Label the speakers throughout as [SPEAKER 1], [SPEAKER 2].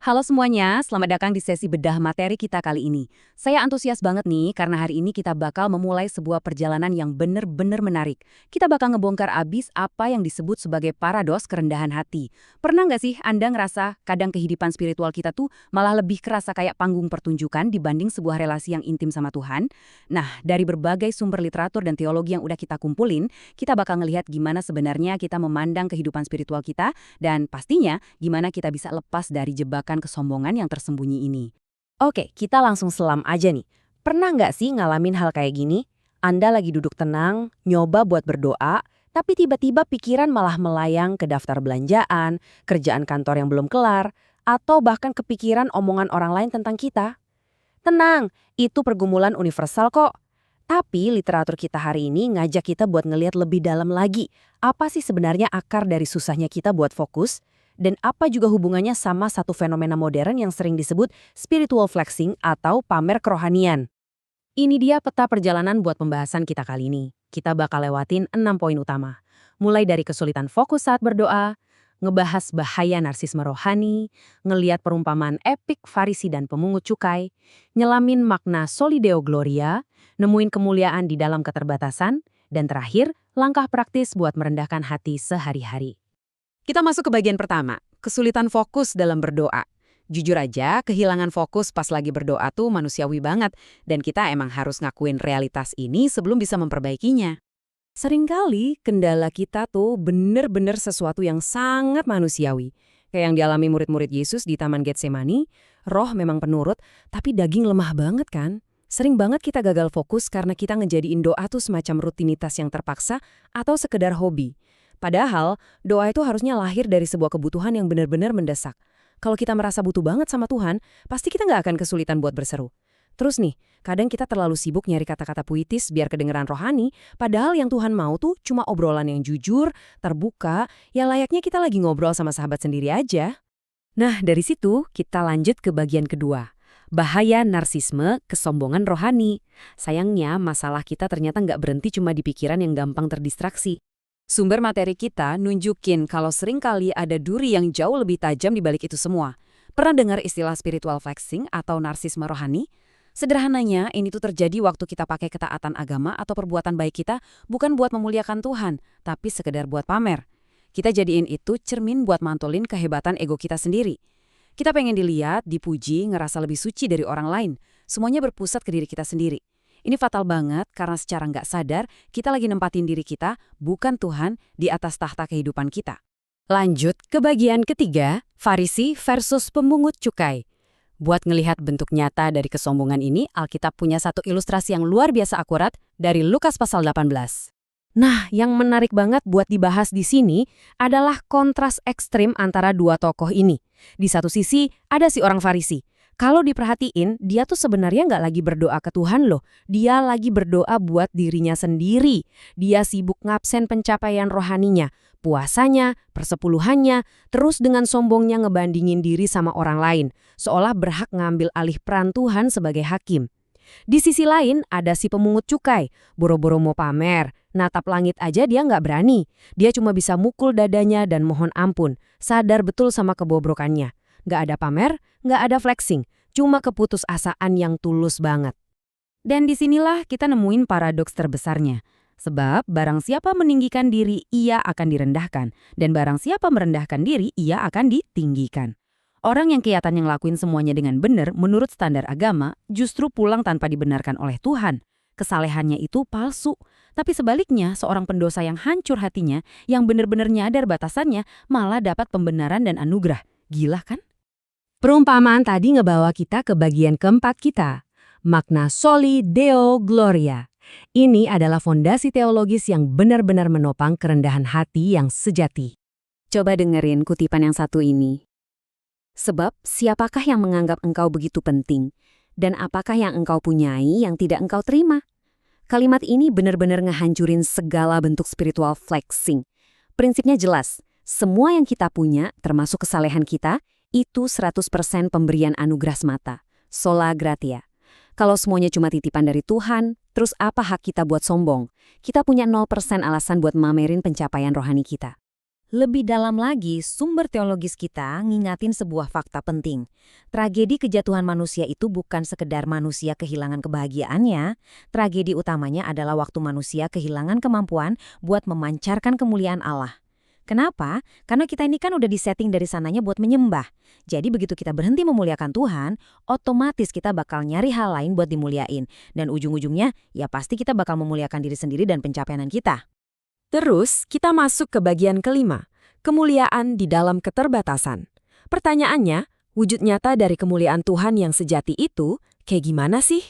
[SPEAKER 1] Halo semuanya, selamat datang di sesi bedah materi kita kali ini. Saya antusias banget nih karena hari ini kita bakal memulai sebuah perjalanan yang bener-bener menarik. Kita bakal ngebongkar abis apa yang disebut sebagai paradoks kerendahan hati. Pernah nggak sih Anda ngerasa kadang kehidupan spiritual kita tuh malah lebih kerasa kayak panggung pertunjukan dibanding sebuah relasi yang intim sama Tuhan? Nah, dari berbagai sumber literatur dan teologi yang udah kita kumpulin, kita bakal ngelihat gimana sebenarnya kita memandang kehidupan spiritual kita dan pastinya gimana kita bisa lepas dari jebakan kesombongan yang tersembunyi ini.
[SPEAKER 2] Oke, kita langsung selam aja nih. Pernah nggak sih ngalamin hal kayak gini? Anda lagi duduk tenang, nyoba buat berdoa, tapi tiba-tiba pikiran malah melayang ke daftar belanjaan, kerjaan kantor yang belum kelar, atau bahkan kepikiran omongan orang lain tentang kita. Tenang, itu pergumulan universal kok. Tapi literatur kita hari ini ngajak kita buat ngelihat lebih dalam lagi. Apa sih sebenarnya akar dari susahnya kita buat fokus? Dan apa juga hubungannya sama satu fenomena modern yang sering disebut spiritual flexing atau pamer kerohanian.
[SPEAKER 1] Ini dia peta perjalanan buat pembahasan kita kali ini. Kita bakal lewatin 6 poin utama. Mulai dari kesulitan fokus saat berdoa, ngebahas bahaya narsisme rohani, ngeliat perumpamaan epik Farisi dan pemungut cukai, nyelamin makna soli deo gloria, nemuin kemuliaan di dalam keterbatasan, dan terakhir, langkah praktis buat merendahkan hati sehari-hari. Kita masuk ke bagian pertama, kesulitan fokus dalam berdoa. Jujur aja, kehilangan fokus pas lagi berdoa tuh manusiawi banget, dan kita emang harus ngakuin realitas ini sebelum bisa memperbaikinya.
[SPEAKER 2] Seringkali kendala kita tuh bener-bener sesuatu yang sangat manusiawi. Kayak yang dialami murid-murid Yesus di Taman Getsemani, roh memang penurut, tapi daging lemah banget kan? Sering banget kita gagal fokus karena kita ngejadiin doa tuh semacam rutinitas yang terpaksa atau sekedar hobi. Padahal, doa itu harusnya lahir dari sebuah kebutuhan yang benar-benar mendesak. Kalau kita merasa butuh banget sama Tuhan, pasti kita nggak akan kesulitan buat berseru. Terus nih, kadang kita terlalu sibuk nyari kata-kata puitis biar kedengeran rohani, padahal yang Tuhan mau tuh cuma obrolan yang jujur, terbuka, ya layaknya kita lagi ngobrol sama sahabat sendiri aja. Nah, dari situ kita lanjut ke bagian kedua. Bahaya narsisme, kesombongan rohani. Sayangnya, masalah kita ternyata nggak berhenti cuma di pikiran yang gampang terdistraksi.
[SPEAKER 1] Sumber materi kita nunjukin kalau seringkali ada duri yang jauh lebih tajam di balik itu semua. Pernah dengar istilah spiritual flexing atau narsisme rohani? Sederhananya, ini tuh terjadi waktu kita pakai ketaatan agama atau perbuatan baik kita bukan buat memuliakan Tuhan, tapi sekedar buat pamer. Kita jadiin itu cermin buat mantulin kehebatan ego kita sendiri. Kita pengen dilihat, dipuji, ngerasa lebih suci dari orang lain. Semuanya berpusat ke diri kita sendiri. Ini fatal banget karena secara nggak sadar kita lagi nempatin diri kita, bukan Tuhan, di atas tahta kehidupan kita.
[SPEAKER 2] Lanjut ke bagian ketiga, Farisi versus pemungut cukai. Buat ngelihat bentuk nyata dari kesombongan ini, Alkitab punya satu ilustrasi yang luar biasa akurat dari Lukas pasal 18. Nah, yang menarik banget buat dibahas di sini adalah kontras ekstrim antara dua tokoh ini. Di satu sisi, ada si orang Farisi. Kalau diperhatiin, dia tuh sebenarnya nggak lagi berdoa ke Tuhan loh. Dia lagi berdoa buat dirinya sendiri. Dia sibuk ngabsen pencapaian rohaninya, puasanya, persepuluhannya, terus dengan sombongnya ngebandingin diri sama orang lain, seolah berhak ngambil alih peran Tuhan sebagai hakim. Di sisi lain, ada si pemungut cukai, boro-boro mau pamer, natap langit aja dia nggak berani. Dia cuma bisa mukul dadanya dan mohon ampun, sadar betul sama kebobrokannya. Nggak ada pamer, nggak ada flexing, cuma keputusasaan yang tulus banget. Dan disinilah kita nemuin paradoks terbesarnya. Sebab barang siapa meninggikan diri, ia akan direndahkan. Dan barang siapa merendahkan diri, ia akan ditinggikan. Orang yang kelihatannya ngelakuin semuanya dengan benar menurut standar agama, justru pulang tanpa dibenarkan oleh Tuhan. Kesalehannya itu palsu. Tapi sebaliknya, seorang pendosa yang hancur hatinya, yang benar-benar nyadar batasannya, malah dapat pembenaran dan anugerah. Gila kan? Perumpamaan tadi ngebawa kita ke bagian keempat kita, makna soli deo gloria. Ini adalah fondasi teologis yang benar-benar menopang kerendahan hati yang sejati.
[SPEAKER 1] Coba dengerin kutipan yang satu ini. Sebab siapakah yang menganggap engkau begitu penting? Dan apakah yang engkau punyai yang tidak engkau terima? Kalimat ini benar-benar ngehancurin segala bentuk spiritual flexing. Prinsipnya jelas, semua yang kita punya, termasuk kesalehan kita, itu 100% pemberian anugerah semata, sola gratia. Kalau semuanya cuma titipan dari Tuhan, terus apa hak kita buat sombong? Kita punya 0% alasan buat mamerin pencapaian rohani kita.
[SPEAKER 3] Lebih dalam lagi, sumber teologis kita ngingatin sebuah fakta penting. Tragedi kejatuhan manusia itu bukan sekedar manusia kehilangan kebahagiaannya. Tragedi utamanya adalah waktu manusia kehilangan kemampuan buat memancarkan kemuliaan Allah. Kenapa? Karena kita ini kan udah disetting dari sananya buat menyembah. Jadi begitu kita berhenti memuliakan Tuhan, otomatis kita bakal nyari hal lain buat dimuliain. Dan ujung-ujungnya, ya pasti kita bakal memuliakan diri sendiri dan pencapaian kita.
[SPEAKER 2] Terus, kita masuk ke bagian kelima, kemuliaan di dalam keterbatasan. Pertanyaannya, wujud nyata dari kemuliaan Tuhan yang sejati itu, kayak gimana sih?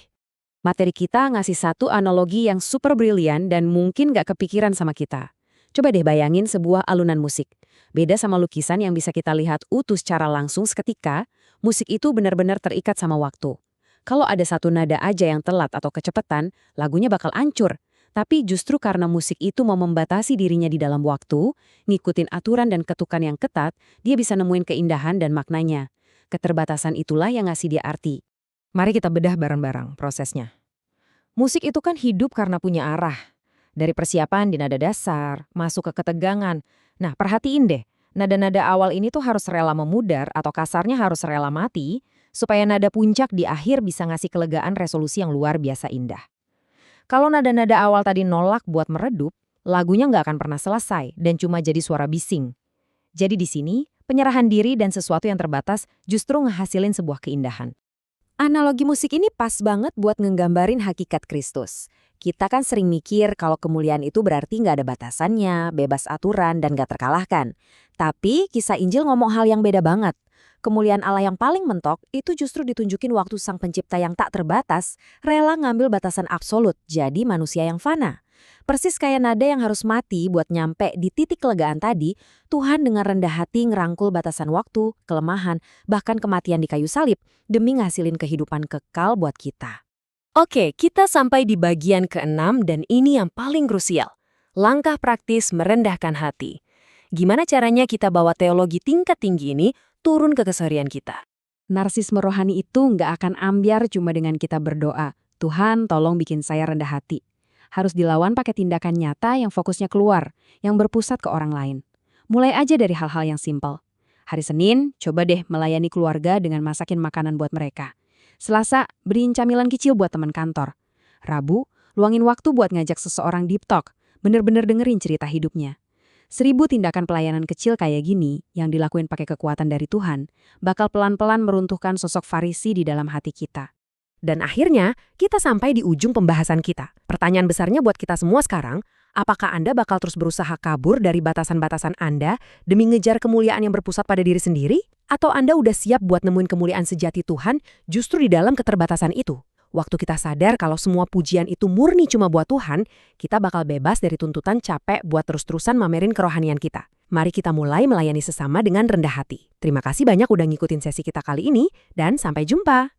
[SPEAKER 1] Materi kita ngasih satu analogi yang super brilian dan mungkin gak kepikiran sama kita. Coba deh bayangin sebuah alunan musik. Beda sama lukisan yang bisa kita lihat utuh secara langsung seketika, musik itu benar-benar terikat sama waktu. Kalau ada satu nada aja yang telat atau kecepatan, lagunya bakal hancur. Tapi justru karena musik itu mau membatasi dirinya di dalam waktu, ngikutin aturan dan ketukan yang ketat, dia bisa nemuin keindahan dan maknanya. Keterbatasan itulah yang ngasih dia arti. Mari kita bedah bareng-bareng prosesnya. Musik itu kan hidup karena punya arah. Dari persiapan di nada dasar, masuk ke ketegangan. Nah, perhatiin deh, nada-nada awal ini tuh harus rela memudar atau kasarnya harus rela mati, supaya nada puncak di akhir bisa ngasih kelegaan resolusi yang luar biasa indah. Kalau nada-nada awal tadi nolak buat meredup, lagunya nggak akan pernah selesai dan cuma jadi suara bising. Jadi di sini, penyerahan diri dan sesuatu yang terbatas justru ngehasilin sebuah keindahan. Analogi musik ini pas banget buat ngegambarin hakikat Kristus. Kita kan sering mikir kalau kemuliaan itu berarti nggak ada batasannya, bebas aturan, dan nggak terkalahkan. Tapi kisah Injil ngomong hal yang beda banget. Kemuliaan Allah yang paling mentok itu justru ditunjukin waktu Sang Pencipta yang tak terbatas, rela ngambil batasan absolut, jadi manusia yang fana. Persis kayak nada yang harus mati buat nyampe di titik kelegaan tadi, Tuhan dengan rendah hati ngerangkul batasan waktu, kelemahan, bahkan kematian di kayu salib, demi ngasilin kehidupan kekal buat kita.
[SPEAKER 2] Oke, kita sampai di bagian ke-6 dan ini yang paling krusial. Langkah praktis merendahkan hati. Gimana caranya kita bawa teologi tingkat tinggi ini turun ke keseharian kita?
[SPEAKER 1] Narsisme rohani itu nggak akan ambiar cuma dengan kita berdoa, Tuhan tolong bikin saya rendah hati. Harus dilawan pakai tindakan nyata yang fokusnya keluar, yang berpusat ke orang lain. Mulai aja dari hal-hal yang simpel. Hari Senin, coba deh melayani keluarga dengan masakin makanan buat mereka. Selasa, beriin camilan kecil buat teman kantor. Rabu, luangin waktu buat ngajak seseorang deep talk, bener-bener dengerin cerita hidupnya. 1000 tindakan pelayanan kecil kayak gini, yang dilakuin pakai kekuatan dari Tuhan, bakal pelan-pelan meruntuhkan sosok Farisi di dalam hati kita.
[SPEAKER 2] Dan akhirnya, kita sampai di ujung pembahasan kita. Pertanyaan besarnya buat kita semua sekarang, apakah Anda bakal terus berusaha kabur dari batasan-batasan Anda demi ngejar kemuliaan yang berpusat pada diri sendiri? Atau Anda udah siap buat nemuin kemuliaan sejati Tuhan justru di dalam keterbatasan itu? Waktu kita sadar kalau semua pujian itu murni cuma buat Tuhan, kita bakal bebas dari tuntutan capek buat terus-terusan mamerin kerohanian kita. Mari kita mulai melayani sesama dengan rendah hati. Terima kasih banyak udah ngikutin sesi kita kali ini, dan sampai jumpa!